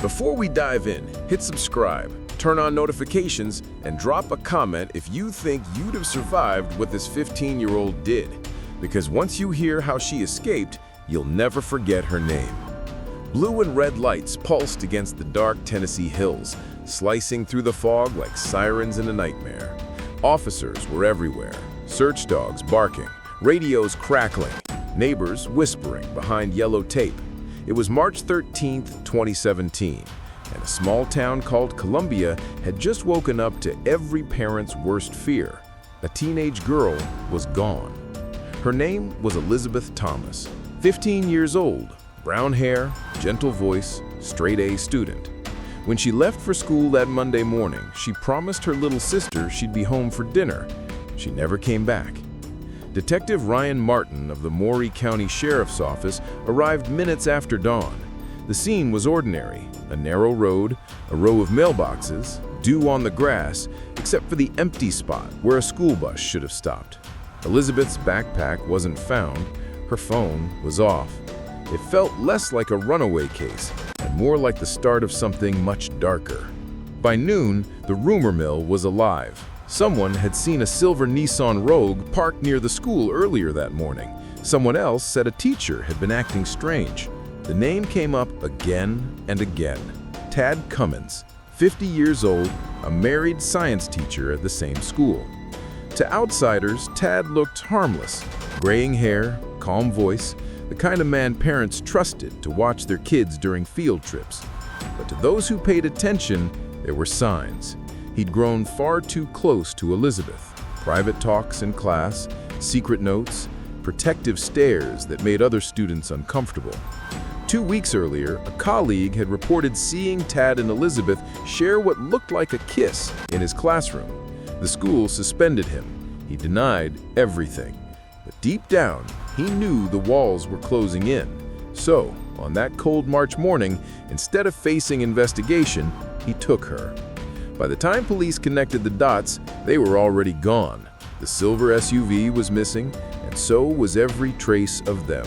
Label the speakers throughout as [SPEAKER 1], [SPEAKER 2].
[SPEAKER 1] Before we dive in, hit subscribe, turn on notifications, and drop a comment if you think you'd have survived what this 15-year-old did. Because once you hear how she escaped, you'll never forget her name. Blue and red lights pulsed against the dark Tennessee hills, slicing through the fog like sirens in a nightmare. Officers were everywhere, search dogs barking, radios crackling, neighbors whispering behind yellow tape. It was March 13, 2017, and a small town called Columbia had just woken up to every parent's worst fear. A teenage girl was gone. Her name was Elizabeth Thomas, 15 years old, brown hair, gentle voice, straight-A student. When she left for school that Monday morning, she promised her little sister she'd be home for dinner. She never came back. Detective Ryan Martin of the Maury County Sheriff's Office arrived minutes after dawn. The scene was ordinary, a narrow road, a row of mailboxes, dew on the grass, except for the empty spot where a school bus should have stopped. Elizabeth's backpack wasn't found, her phone was off. It felt less like a runaway case and more like the start of something much darker. By noon, the rumor mill was alive. Someone had seen a silver Nissan Rogue parked near the school earlier that morning. Someone else said a teacher had been acting strange. The name came up again and again. Tad Cummins, 50 years old, a married science teacher at the same school. To outsiders, Tad looked harmless. Graying hair, calm voice, the kind of man parents trusted to watch their kids during field trips. But to those who paid attention, there were signs. He'd grown far too close to Elizabeth. Private talks in class, secret notes, protective stares that made other students uncomfortable. 2 weeks earlier, a colleague had reported seeing Tad and Elizabeth share what looked like a kiss in his classroom. The school suspended him. He denied everything. But deep down, he knew the walls were closing in. So, on that cold March morning, instead of facing investigation, he took her. By the time police connected the dots, they were already gone. The silver SUV was missing, and so was every trace of them.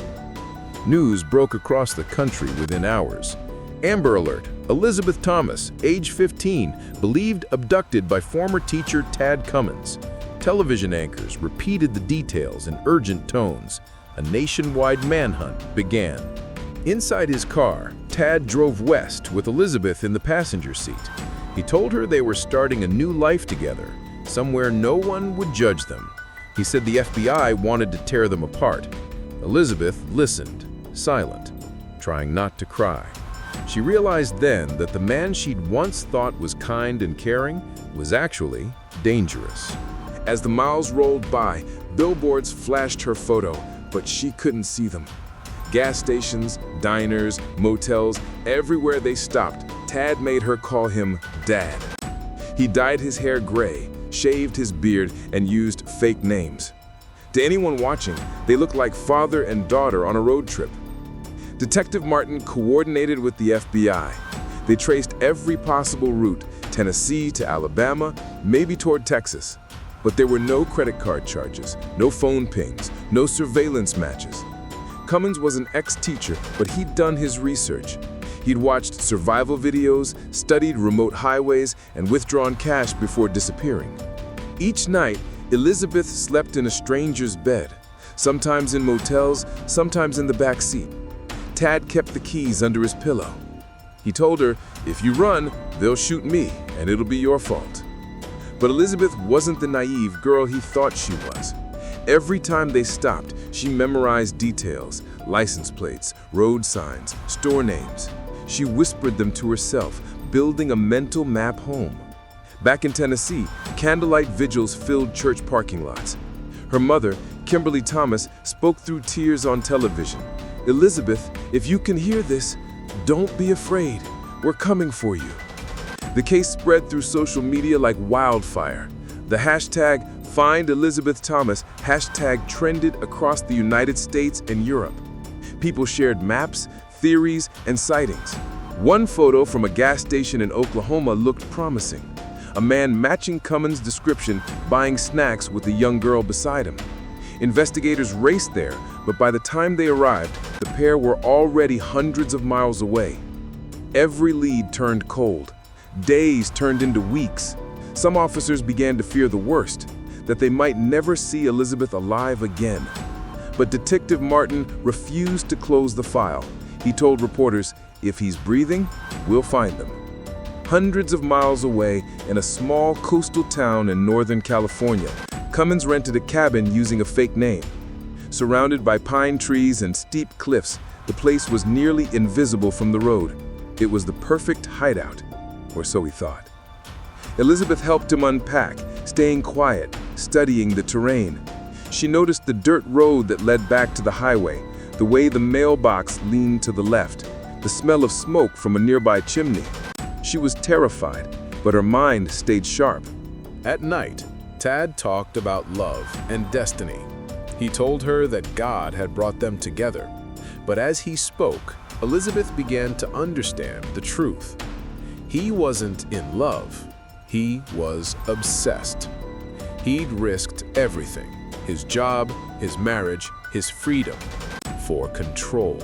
[SPEAKER 1] News broke across the country within hours. Amber Alert, Elizabeth Thomas, age 15, believed abducted by former teacher Tad Cummins. Television anchors repeated the details in urgent tones. A nationwide manhunt began. Inside his car, Tad drove west with Elizabeth in the passenger seat. He told her they were starting a new life together, somewhere no one would judge them. He said the FBI wanted to tear them apart. Elizabeth listened, silent, trying not to cry. She realized then that the man she'd once thought was kind and caring was actually dangerous. As the miles rolled by, billboards flashed her photo, but she couldn't see them. Gas stations, diners, motels, everywhere they stopped, Tad made her call him Dad. He dyed his hair gray, shaved his beard, and used fake names. To anyone watching, they looked like father and daughter on a road trip. Detective Martin coordinated with the FBI. They traced every possible route, Tennessee to Alabama, maybe toward Texas. But there were no credit card charges, no phone pings, no surveillance matches. Cummins was an ex-teacher, but he'd done his research. He'd watched survival videos, studied remote highways, and withdrawn cash before disappearing. Each night, Elizabeth slept in a stranger's bed, sometimes in motels, sometimes in the back seat. Tad kept the keys under his pillow. He told her, "If you run, they'll shoot me, and it'll be your fault." But Elizabeth wasn't the naive girl he thought she was. Every time they stopped, she memorized details, license plates, road signs, store names. She whispered them to herself, building a mental map home. Back in Tennessee, candlelight vigils filled church parking lots. Her mother, Kimberly Thomas, spoke through tears on television. "Elizabeth, if you can hear this, don't be afraid. We're coming for you." The case spread through social media like wildfire. The hashtag Find Elizabeth Thomas hashtag trended across the United States and Europe. People shared maps, theories, and sightings. One photo from a gas station in Oklahoma looked promising. A man matching Cummins' description buying snacks with a young girl beside him. Investigators raced there, but by the time they arrived, the pair were already hundreds of miles away. Every lead turned cold. Days turned into weeks. Some officers began to fear the worst, that they might never see Elizabeth alive again. But Detective Martin refused to close the file. He told reporters, "If he's breathing, we'll find them." Hundreds of miles away, in a small coastal town in Northern California, Cummins rented a cabin using a fake name. Surrounded by pine trees and steep cliffs, the place was nearly invisible from the road. It was the perfect hideout, or so he thought. Elizabeth helped him unpack, staying quiet, studying the terrain. She noticed the dirt road that led back to the highway, the way the mailbox leaned to the left, the smell of smoke from a nearby chimney. She was terrified, but her mind stayed sharp.
[SPEAKER 2] At night, Tad talked about love and destiny. He told her that God had brought them together. But as he spoke, Elizabeth began to understand the truth. He wasn't in love. He was obsessed. He'd risked everything: his job, his marriage, his freedom, for control.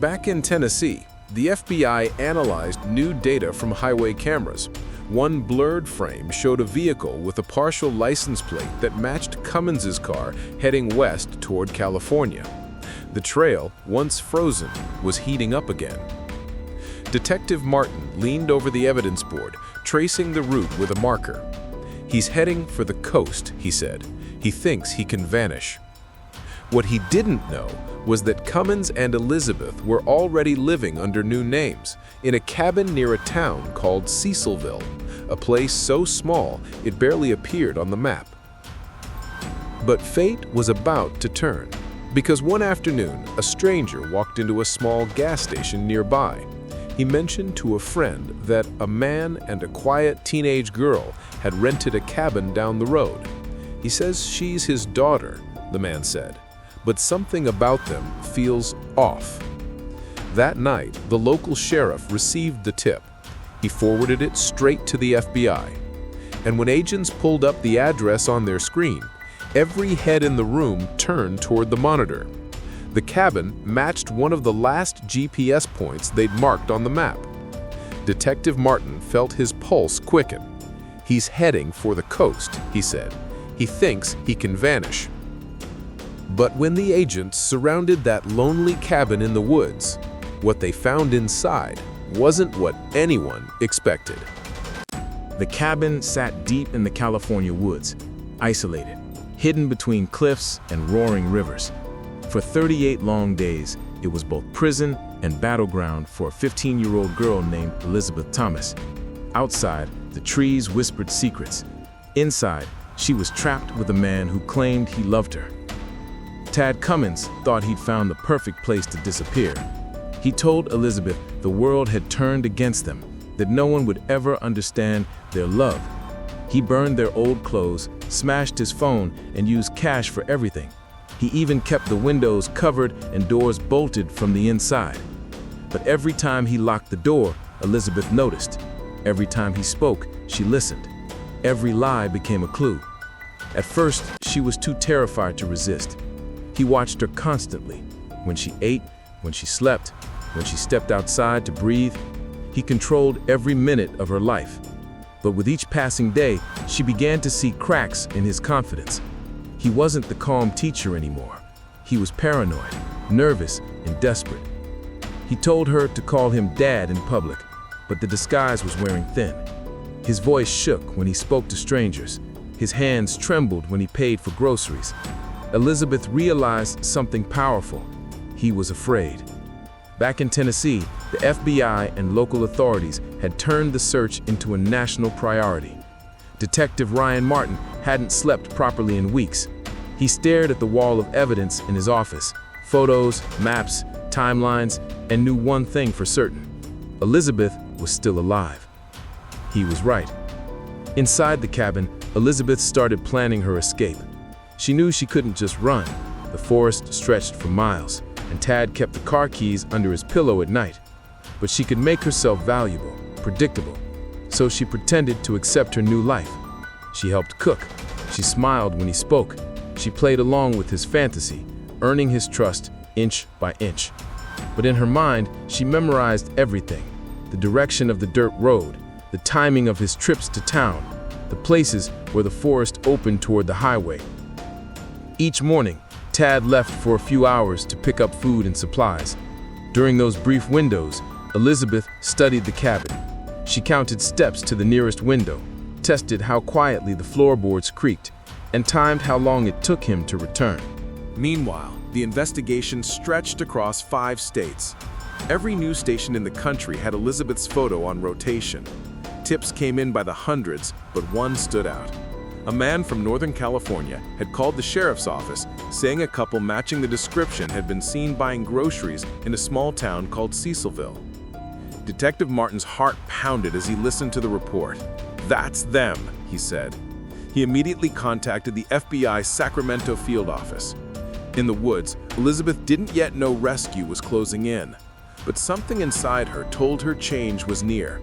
[SPEAKER 2] Back in Tennessee, the FBI analyzed new data from highway cameras. One blurred frame showed a vehicle with a partial license plate that matched Cummins's car heading west toward California. The trail, once frozen, was heating up again. Detective Martin leaned over the evidence board, tracing the route with a marker. "He's heading for the coast," he said. "He thinks he can vanish." What he didn't know was that Cummins and Elizabeth were already living under new names in a cabin near a town called Cecilville, a place so small it barely appeared on the map. But fate was about to turn, because one afternoon, a stranger walked into a small gas station nearby. He mentioned to a friend that a man and a quiet teenage girl had rented a cabin down the road. "He says she's his daughter," the man said, "but something about them feels off." That night, the local sheriff received the tip. He forwarded it straight to the FBI. And when agents pulled up the address on their screen, every head in the room turned toward the monitor. The cabin matched one of the last GPS points they'd marked on the map. Detective Martin felt his pulse quicken. "He's heading for the coast," he said. "He thinks he can vanish." But when the agents surrounded that lonely cabin in the woods, what they found inside wasn't what anyone expected.
[SPEAKER 3] The cabin sat deep in the California woods, isolated, hidden between cliffs and roaring rivers. For 38 long days, it was both prison and battleground for a 15-year-old girl named Elizabeth Thomas. Outside, the trees whispered secrets. Inside, she was trapped with a man who claimed he loved her. Tad Cummins thought he'd found the perfect place to disappear. He told Elizabeth the world had turned against them, that no one would ever understand their love. He burned their old clothes, smashed his phone, and used cash for everything. He even kept the windows covered and doors bolted from the inside. But every time he locked the door, Elizabeth noticed. Every time he spoke, she listened. Every lie became a clue. At first, she was too terrified to resist. He watched her constantly, when she ate, when she slept, when she stepped outside to breathe. He controlled every minute of her life. But with each passing day, she began to see cracks in his confidence. He wasn't the calm teacher anymore. He was paranoid, nervous, and desperate. He told her to call him Dad in public, but the disguise was wearing thin. His voice shook when he spoke to strangers. His hands trembled when he paid for groceries. Elizabeth realized something powerful. He was afraid. Back in Tennessee, the FBI and local authorities had turned the search into a national priority. Detective Ryan Martin hadn't slept properly in weeks. He stared at the wall of evidence in his office, photos, maps, timelines, and knew one thing for certain: Elizabeth was still alive. He was right. Inside the cabin, Elizabeth started planning her escape. She knew she couldn't just run. The forest stretched for miles, and Tad kept the car keys under his pillow at night. But she could make herself valuable, predictable. So she pretended to accept her new life. She helped cook. She smiled when he spoke. She played along with his fantasy, earning his trust inch by inch. But in her mind, she memorized everything: the direction of the dirt road, the timing of his trips to town, the places where the forest opened toward the highway. Each morning, Tad left for a few hours to pick up food and supplies. During those brief windows, Elizabeth studied the cabin. She counted steps to the nearest window, tested how quietly the floorboards creaked, and timed how long it took him to return.
[SPEAKER 1] Meanwhile, the investigation stretched across 5 states. Every news station in the country had Elizabeth's photo on rotation. Tips came in by the hundreds, but one stood out. A man from Northern California had called the sheriff's office, saying a couple matching the description had been seen buying groceries in a small town called Cecilville. Detective Martin's heart pounded as he listened to the report. "That's them," he said. He immediately contacted the FBI's Sacramento field office. In the woods, Elizabeth didn't yet know rescue was closing in, but something inside her told her change was near.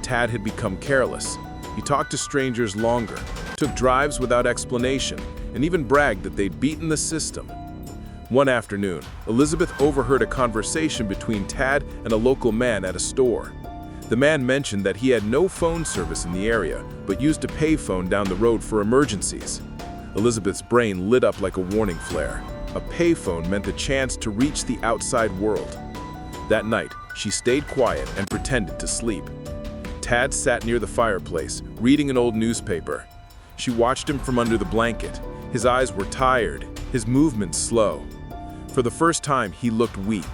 [SPEAKER 1] Tad had become careless. He talked to strangers longer, took drives without explanation, and even bragged that they'd beaten the system. One afternoon, Elizabeth overheard a conversation between Tad and a local man at a store. The man mentioned that he had no phone service in the area, but used a payphone down the road for emergencies. Elizabeth's brain lit up like a warning flare. A payphone meant the chance to reach the outside world. That night, she stayed quiet and pretended to sleep. Tad sat near the fireplace, reading an old newspaper. She watched him from under the blanket. His eyes were tired, his movements slow. For the first time, he looked weak.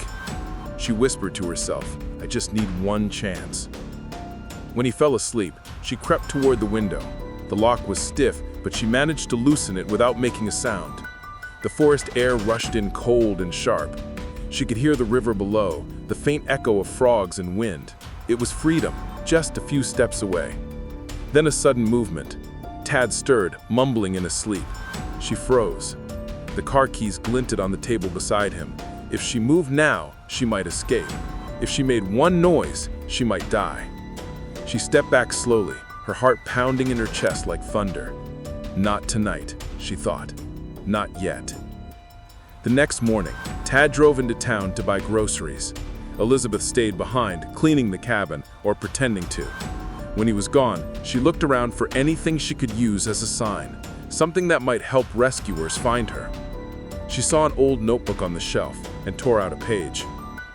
[SPEAKER 1] She whispered to herself, "I just need one chance." When he fell asleep, she crept toward the window. The lock was stiff, but she managed to loosen it without making a sound. The forest air rushed in cold and sharp. She could hear the river below, the faint echo of frogs and wind. It was freedom, just a few steps away. Then a sudden movement. Tad stirred, mumbling in his sleep. She froze. The car keys glinted on the table beside him. If she moved now, she might escape. If she made one noise, she might die. She stepped back slowly, her heart pounding in her chest like thunder. Not tonight, she thought. Not yet. The next morning, Tad drove into town to buy groceries. Elizabeth stayed behind, cleaning the cabin or pretending to. When he was gone, she looked around for anything she could use as a sign, something that might help rescuers find her. She saw an old notebook on the shelf and tore out a page.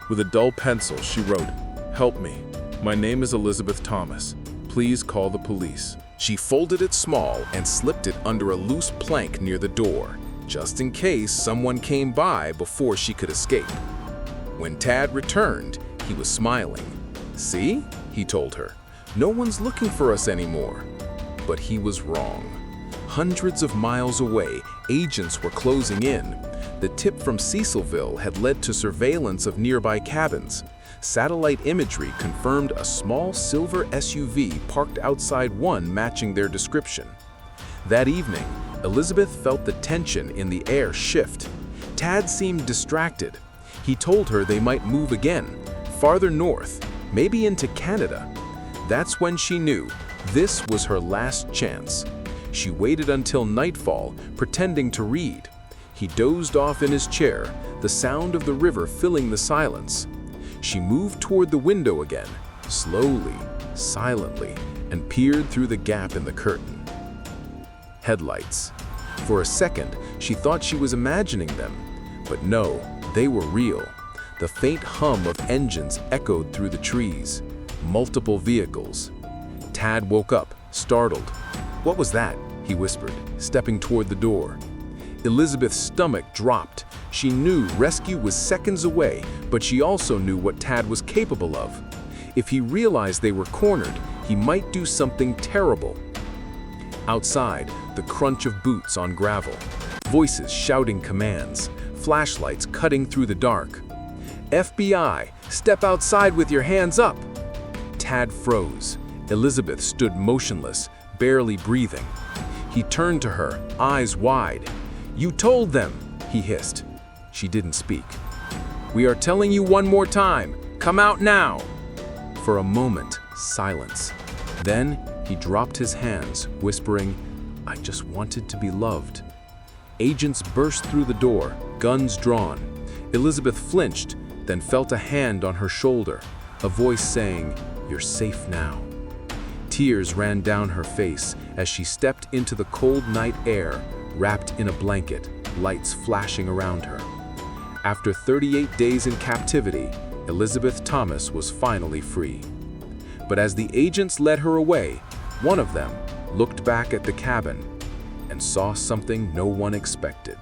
[SPEAKER 1] With a dull pencil, she wrote, "Help me. My name is Elizabeth Thomas. Please call the police."
[SPEAKER 2] She folded it small and slipped it under a loose plank near the door, just in case someone came by before she could escape. When Tad returned, he was smiling. "See?" he told her. "No one's looking for us anymore." But he was wrong. Hundreds of miles away, agents were closing in. The tip from Cecilville had led to surveillance of nearby cabins. Satellite imagery confirmed a small silver SUV parked outside one matching their description. That evening, Elizabeth felt the tension in the air shift. Tad seemed distracted. He told her they might move again, farther north, maybe into Canada. That's when she knew this was her last chance. She waited until nightfall, pretending to read. He dozed off in his chair, the sound of the river filling the silence. She moved toward the window again, slowly, silently, and peered through the gap in the curtain. Headlights. For a second, she thought she was imagining them, but no, they were real. The faint hum of engines echoed through the trees. Multiple vehicles. Tad woke up, startled. "What was that?" he whispered, stepping toward the door. Elizabeth's stomach dropped. She knew rescue was seconds away, but she also knew what Tad was capable of. If he realized they were cornered, he might do something terrible. Outside, the crunch of boots on gravel, voices shouting commands, flashlights cutting through the dark. "FBI, step outside with your hands up!" Tad froze. Elizabeth stood motionless, barely breathing. He turned to her, eyes wide. "You told them," he hissed. She didn't speak. "We are telling you one more time. Come out now!" For a moment, silence. Then he dropped his hands, whispering, "I just wanted to be loved." Agents burst through the door, guns drawn. Elizabeth flinched, then felt a hand on her shoulder, a voice saying, "You're safe now." Tears ran down her face as she stepped into the cold night air, wrapped in a blanket, lights flashing around her. After 38 days in captivity, Elizabeth Thomas was finally free. But as the agents led her away, one of them looked back at the cabin and saw something no one expected.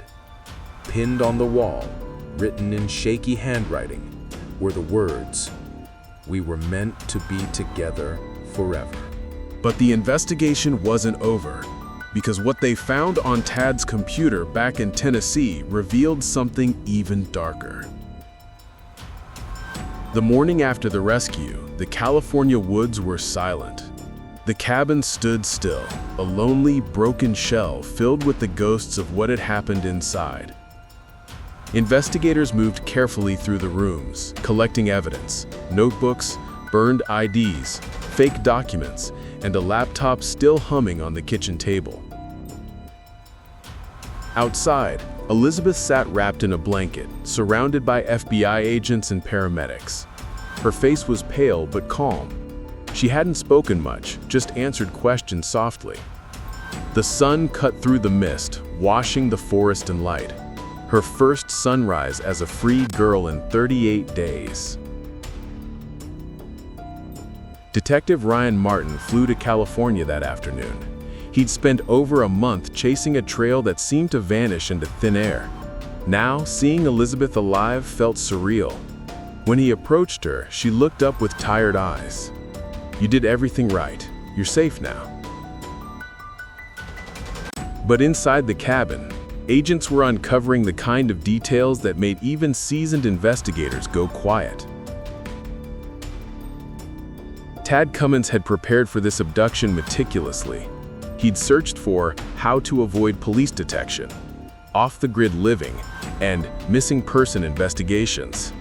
[SPEAKER 2] Pinned on the wall, written in shaky handwriting, were the words, "We were meant to be together forever."
[SPEAKER 1] But the investigation wasn't over, because what they found on Tad's computer back in Tennessee revealed something even darker. The morning after the rescue, the California woods were silent. The cabin stood still, a lonely, broken shell filled with the ghosts of what had happened inside. Investigators moved carefully through the rooms, collecting evidence, notebooks, burned IDs, fake documents, and a laptop still humming on the kitchen table. Outside, Elizabeth sat wrapped in a blanket, surrounded by FBI agents and paramedics. Her face was pale but calm. She hadn't spoken much, just answered questions softly. The sun cut through the mist, washing the forest in light. Her first sunrise as a free girl in 38 days. Detective Ryan Martin flew to California that afternoon. He'd spent over a month chasing a trail that seemed to vanish into thin air. Now, seeing Elizabeth alive felt surreal. When he approached her, she looked up with tired eyes. "You did everything right. You're safe now." But inside the cabin, agents were uncovering the kind of details that made even seasoned investigators go quiet. Tad Cummins had prepared for this abduction meticulously. He'd searched for how to avoid police detection, off-the-grid living, and missing person investigations.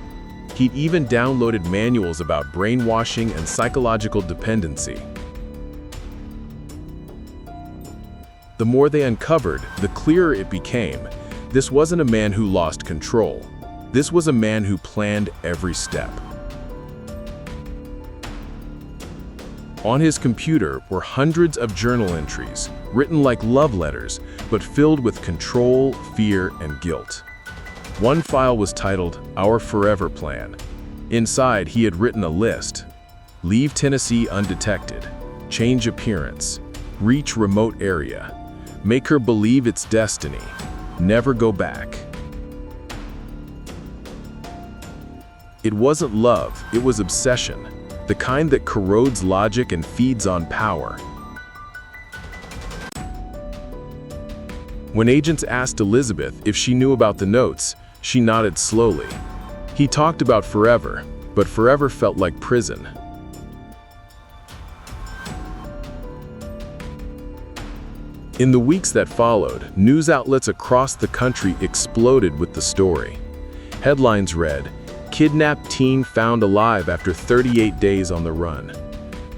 [SPEAKER 1] He'd even downloaded manuals about brainwashing and psychological dependency. The more they uncovered, the clearer it became. This wasn't a man who lost control. This was a man who planned every step. On his computer were hundreds of journal entries, written like love letters, but filled with control, fear, and guilt. One file was titled, "Our Forever Plan." Inside, he had written a list. Leave Tennessee undetected, change appearance, reach remote area, make her believe it's destiny, never go back. It wasn't love, it was obsession, the kind that corrodes logic and feeds on power. When agents asked Elizabeth if she knew about the notes, she nodded slowly. He talked about forever, but forever felt like prison. In the weeks that followed, news outlets across the country exploded with the story. Headlines read, "Kidnapped teen found alive after 38 days on the run."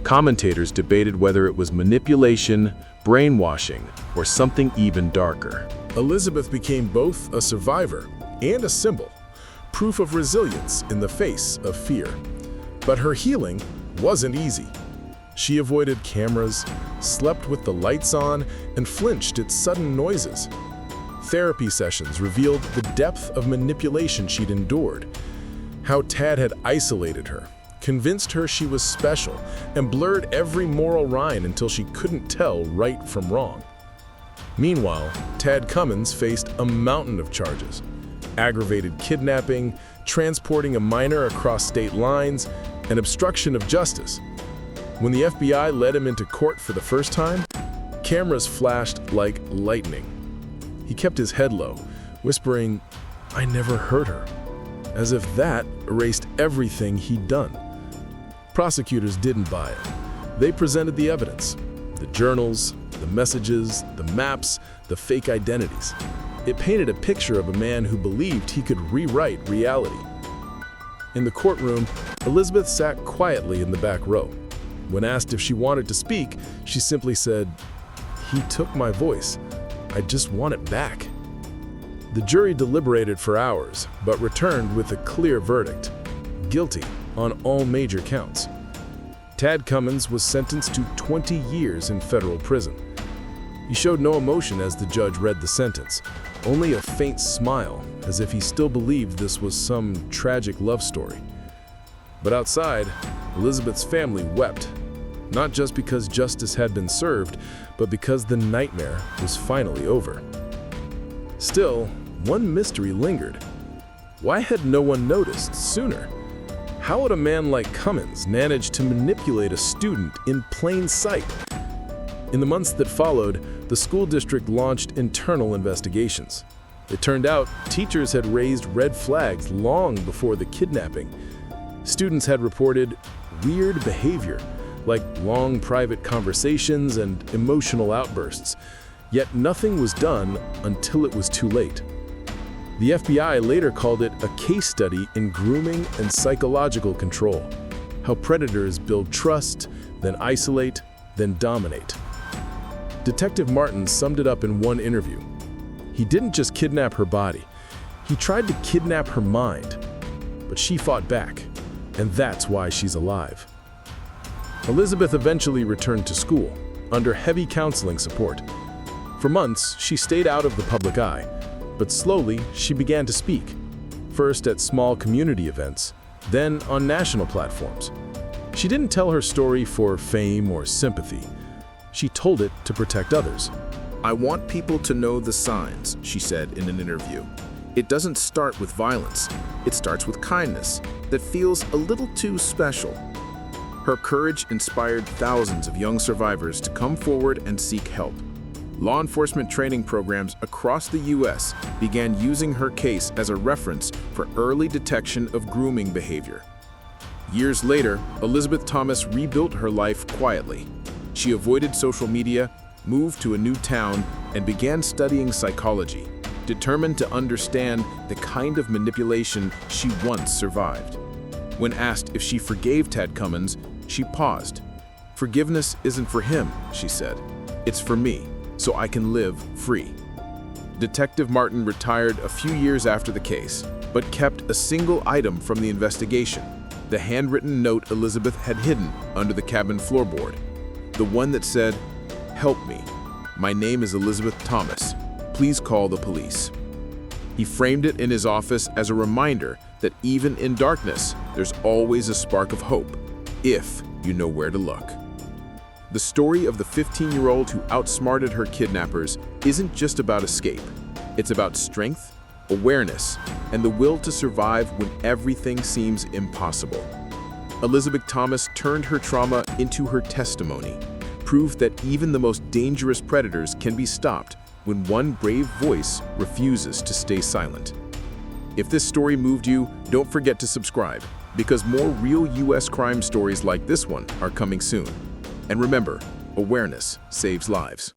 [SPEAKER 1] Commentators debated whether it was manipulation, brainwashing, or something even darker. Elizabeth became both a survivor and a symbol, proof of resilience in the face of fear. But her healing wasn't easy. She avoided cameras, slept with the lights on, and flinched at sudden noises. Therapy sessions revealed the depth of manipulation she'd endured, how Tad had isolated her, convinced her she was special, and blurred every moral line until she couldn't tell right from wrong. Meanwhile, Tad Cummins faced a mountain of charges: aggravated kidnapping, transporting a minor across state lines, and obstruction of justice. When the FBI led him into court for the first time, cameras flashed like lightning. He kept his head low, whispering, "I never hurt her," as if that erased everything he'd done. Prosecutors didn't buy it. They presented the evidence: the journals, the messages, the maps, the fake identities. It painted a picture of a man who believed he could rewrite reality. In the courtroom, Elizabeth sat quietly in the back row. When asked if she wanted to speak, she simply said, "He took my voice. I just want it back." The jury deliberated for hours, but returned with a clear verdict:
[SPEAKER 2] pled guilty on all major counts. Tad Cummins was sentenced to 20 years in federal prison. He showed no emotion as the judge read the sentence, only a faint smile, as if he still believed this was some tragic love story. But outside, Elizabeth's family wept, not just because justice had been served, but because the nightmare was finally over. Still, one mystery lingered. Why had no one noticed sooner? How would a man like Cummins manage to manipulate a student in plain sight? In the months that followed, the school district launched internal investigations. It turned out teachers had raised red flags long before the kidnapping. Students had reported weird behavior, like long private conversations and emotional outbursts, yet nothing was done until it was too late. The FBI later called it a case study in grooming and psychological control, how predators build trust, then isolate, then dominate. Detective Martin summed it up in one interview. He didn't just kidnap her body, he tried to kidnap her mind. But she fought back, and that's why she's alive. Elizabeth eventually returned to school, under heavy counseling support. For months, she stayed out of the public eye, but slowly she began to speak, first at small community events, then on national platforms. She didn't tell her story for fame or sympathy. She told it to protect others.
[SPEAKER 4] "I want people to know the signs," she said in an interview. "It doesn't start with violence. It starts with kindness that feels a little too special." Her courage inspired thousands of young survivors to come forward and seek help. Law enforcement training programs across the U.S. began using her case as a reference for early detection of grooming behavior. Years later, Elizabeth Thomas rebuilt her life quietly. She avoided social media, moved to a new town, and began studying psychology, determined to understand the kind of manipulation she once survived. When asked if she forgave Tad Cummins, she paused. "Forgiveness isn't for him," she said. "It's for me, so I can live free." Detective Martin retired a few years after the case, but kept a single item from the investigation: the handwritten note Elizabeth had hidden under the cabin floorboard. The one that said, "Help me. My name is Elizabeth Thomas. Please call the police." He framed it in his office as a reminder that even in darkness, there's always a spark of hope, if you know where to look. The story of the 15-year-old who outsmarted her kidnappers isn't just about escape. It's about strength, awareness, and the will to survive when everything seems impossible. Elizabeth Thomas turned her trauma into her testimony, proof that even the most dangerous predators can be stopped when one brave voice refuses to stay silent. If this story moved you, don't forget to subscribe, because more real U.S. crime stories like this one are coming soon. And remember, awareness saves lives.